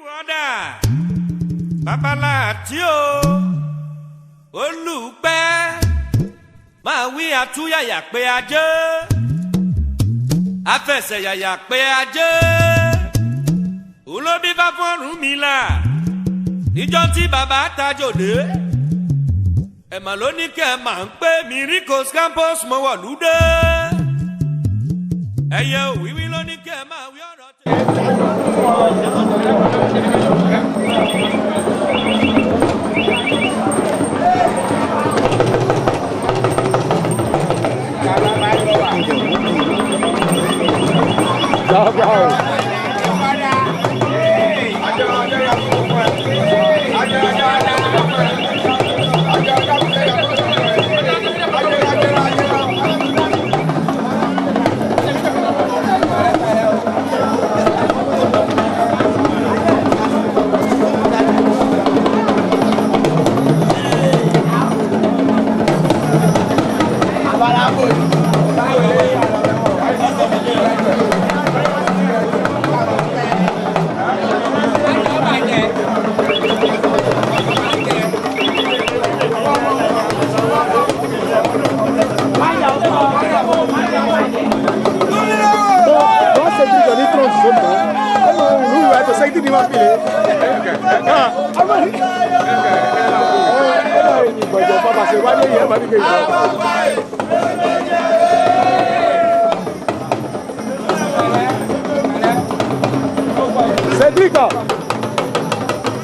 wọ́dà babaláàtí o olùpẹ́ máa wí àtúnyàyà pé ajé afẹsẹ̀yàyà pé ajé olóbí bá fọ́ọ̀rùn mi là níjọ́ tí bàbá tajòdè ẹ̀mà ló ní kẹ́ ẹ̀ máa ń pè mí Ricos Campus mọ́wọ́lúdé ẹ̀yẹ òwìwí ló ní kẹ́ ẹ̀ máa wí ọ̀rọ̀ tẹ̀.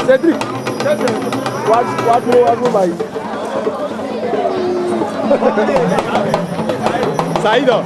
Cédric, wadu mai. Saída.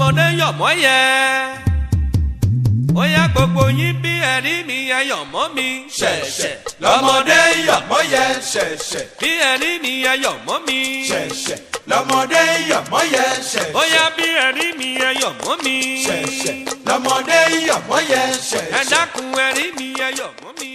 lọ́mọdé yọ̀ mọ́ yẹ. Ó yá gbogbo yín bí ẹ̀rí mi ẹ yọ̀ mọ́ mi. Ṣẹ̀ṣẹ̀ lọ́mọdé yọ̀ mọ́ yẹ ṣẹ̀ṣẹ̀. Bí ẹ̀rí mi ẹ yọ̀ mọ́ mi. Ṣẹ̀ṣẹ̀ lọ́mọdé yọ̀ mọ́ yẹ ṣẹ̀ṣẹ̀. Ó yá bí ẹ̀rí mi ẹ yọ̀ mọ́ mi. Ṣẹ̀ṣẹ̀ lọ́mọdé yọ̀ mọ́ yẹ ṣẹ̀ṣẹ̀. Ẹ dákun ẹ̀rí mi ẹ yọ̀ mọ́ mi.